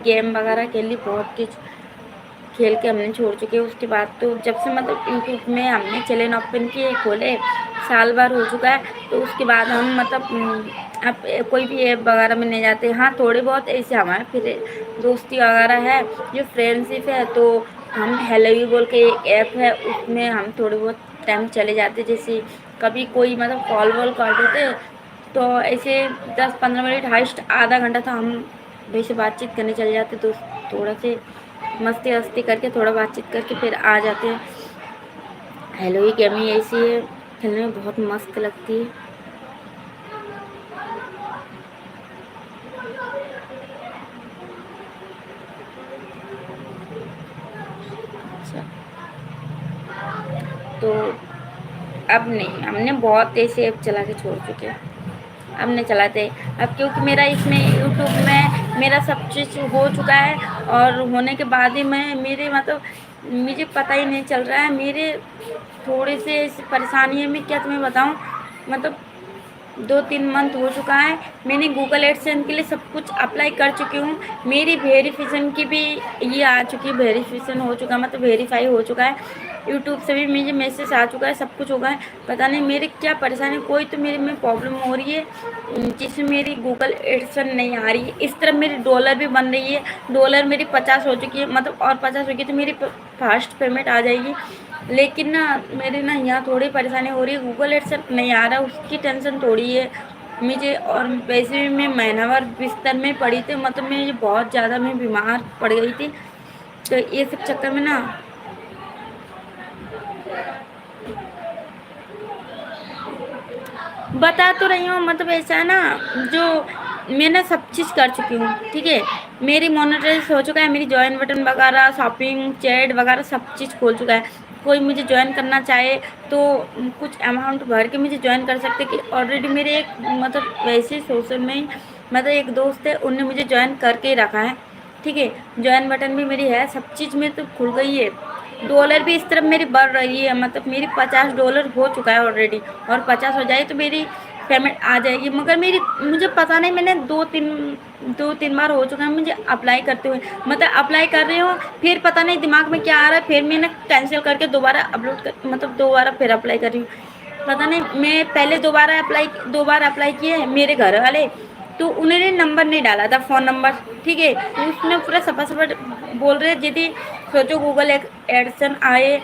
Game वगैरह खेल ली, बहुत कुछ खेल के हमने छोड़ चुके हैं। उसके बाद तो जब से मतलब यूट्यूब में हमने चैनल ओपन किए खोले, साल भर हो चुका है, तो उसके बाद हम मतलब अब कोई भी ऐप वगैरह में नहीं जाते। हाँ, थोड़े बहुत ऐसे हमारे फिर दोस्ती वगैरह है, जो फ्रेंडशिप है, तो हम हेलो यू बोल के एक ऐप है, उसमें हम थोड़े बहुत टाइम चले जाते। जैसे कभी कोई मतलब कॉल वॉल कर देते, तो ऐसे 10-15 मिनट हाइस्ट आधा घंटा था, हम वैसे बातचीत करने चले जाते दोस्त, थोड़ा से मस्ती वस्ती करके थोड़ा बातचीत करके फिर आ जाते हैं। हेलो ही गेम ही ऐसी है, खेलने में बहुत मस्त लगती है। अच्छा, तो अब नहीं, हमने बहुत ऐसे ऐप चला के छोड़ चुके हैं, अब नहीं चलाते। अब क्योंकि मेरा इसमें यूट्यूब में मेरा सब चीज़ हो चुका है, और होने के बाद ही मैं मेरे मतलब मुझे पता ही नहीं चल रहा है। मेरे थोड़े से ऐसी परेशानी है, मैं क्या तुम्हें बताऊं, मतलब 2-3 मंथ हो चुका है, मैंने गूगल एडसेंस के लिए सब कुछ अप्लाई कर चुकी हूँ। मेरी वेरिफिकेशन की भी ये आ चुकी है, वेरिफिकेशन हो चुका है, मतलब वेरीफाई हो चुका है। यूट्यूब से भी मुझे मैसेज आ चुका है, सब कुछ हो गया है। पता नहीं मेरी क्या परेशानी, कोई तो मेरे में प्रॉब्लम हो रही है, जिसमें मेरी गूगल एडसेंस नहीं आ रही है। इस तरह मेरी डॉलर भी बन रही है, डॉलर मेरी 50 हो चुकी है, मतलब और 50 होगी तो मेरी फास्ट पेमेंट आ जाएगी। लेकिन ना मेरी ना यहाँ थोड़ी परेशानी हो रही है, गूगल एडसेंस नहीं आ रहा, उसकी टेंशन थोड़ी है मुझे। और वैसे भी मैं महीना भर बिस्तर में पड़ी थी, मतलब मैं बहुत ज़्यादा मैं बीमार पड़ गई थी, तो ये सब चक्कर में ना बता तो रही हूँ। मतलब ऐसा है ना, जो मैं ना सब चीज़ कर चुकी हूँ, ठीक है, मेरी मोनेटाइज हो चुका है, मेरी ज्वाइन बटन वगैरह, शॉपिंग, चैट वगैरह सब चीज़ खोल चुका है। कोई मुझे ज्वाइन करना चाहे तो कुछ अमाउंट भर के मुझे ज्वाइन कर सकते, कि ऑलरेडी मेरे एक मतलब वैसे सोशल में मतलब एक दोस्त है, उनने मुझे ज्वाइन करके ही रखा है, ठीक है। ज्वाइन बटन भी मेरी है, सब चीज़ में तो खुल गई है। डॉलर भी इस तरफ मेरी बढ़ रही है, मतलब मेरी $50 हो चुका है ऑलरेडी, और 50 हो जाए तो मेरी पेमेंट आ जाएगी। मगर मेरी मुझे पता नहीं, मैंने दो तीन बार हो चुका है मुझे अप्लाई करते हुए, मतलब अप्लाई कर रही हूँ, फिर पता नहीं दिमाग में क्या आ रहा है, फिर मैंने कैंसिल करके दोबारा अपलोड कर, मतलब दोबारा फिर अप्लाई कर रही हूँ। पता नहीं, मैं पहले दो बार अप्लाई किए हैं मेरे घर वाले, तो उन्होंने नंबर नहीं डाला था, फ़ोन नंबर, ठीक है, तो उसमें पूरा सफा सफा बोल रहे, यदि सोचो गूगल एडसन आए,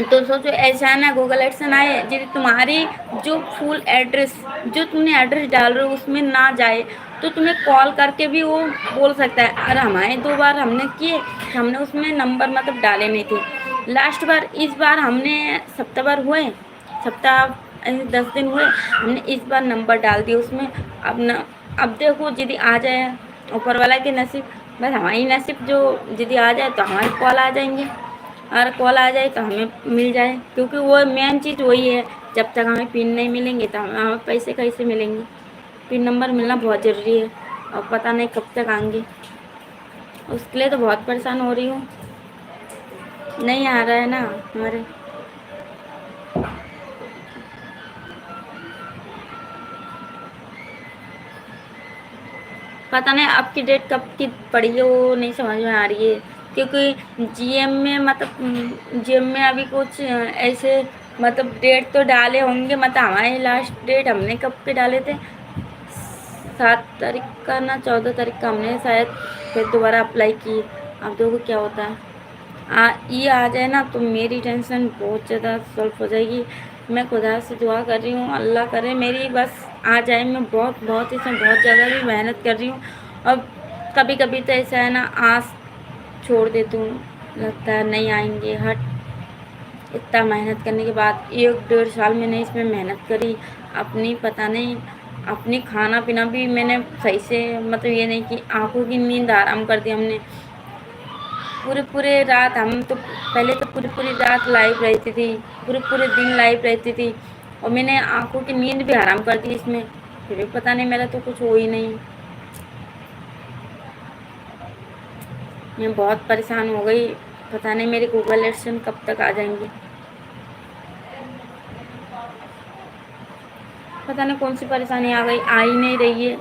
तो सोचो ऐसा है ना, गूगल एडसन आए, यदि तुम्हारी जो फुल एड्रेस, जो तुमने एड्रेस डाल रहे हो उसमें ना जाए, तो तुम्हें कॉल करके भी वो बोल सकता है। और हमारे 2 बार हमने किए, हमने उसमें नंबर मतलब डाले नहीं थे। लास्ट बार, इस बार हमने सप्ताह भर हुए, सप्ताह 10 दिन हुए, हमने इस बार नंबर डाल दिया उसमें। अब न, अब देखो यदि आ जाए, ऊपर वाला के नसीब, बस हमारी नसीब, जो यदि आ जाए तो हमारे कॉल आ जाएंगे, और कॉल आ जाए तो हमें मिल जाए, क्योंकि वो मेन चीज़ वही है। जब तक हमें पिन नहीं मिलेंगे तो हमें पैसे कैसे मिलेंगे। पिन नंबर मिलना बहुत ज़रूरी है, और पता नहीं कब तक आएंगे, उसके लिए तो बहुत परेशान हो रही हूँ। नहीं आ रहा है ना हमारे, पता नहीं आपकी डेट कब की पड़ी है, वो नहीं समझ में आ रही है। क्योंकि जीएम में मतलब जीएम में अभी कुछ ऐसे मतलब डेट तो डाले होंगे, मतलब हमारे लास्ट डेट हमने कब के डाले थे, 7 तारीख का ना 14 तारीख का हमने शायद फिर दोबारा अप्लाई की। अब देखो क्या होता है। ये आ जाए ना तो मेरी टेंशन बहुत ज़्यादा सॉल्व हो जाएगी। मैं खुदा से दुआ कर रही हूँ, अल्लाह करे मेरी बस आ जाए। मैं बहुत बहुत इसमें बहुत ज़्यादा भी मेहनत कर रही हूँ, और कभी कभी तो ऐसा है ना, आस छोड़ देती हूँ, लगता है नहीं आएंगे, हट। इतना मेहनत करने के बाद 1-1.5 साल मैंने इसमें मेहनत करी अपनी, पता नहीं अपनी खाना पीना भी मैंने सही से, मतलब ये नहीं कि आंखों की नींद आराम कर दी हमने। पूरे पूरे रात हम तो पहले तो पूरी पूरी रात लाइव रहती थी, पूरे पूरे दिन लाइव रहती थी, और मैंने आंखों की नींद भी हराम कर दी इसमें, फिर भी पता नहीं मेरा तो कुछ हो ही नहीं। मैं बहुत परेशान हो गई, पता नहीं मेरे गूगल एडसेंस कब तक आ जाएंगे, पता नहीं कौन सी परेशानी आ गई, आ ही नहीं रही है।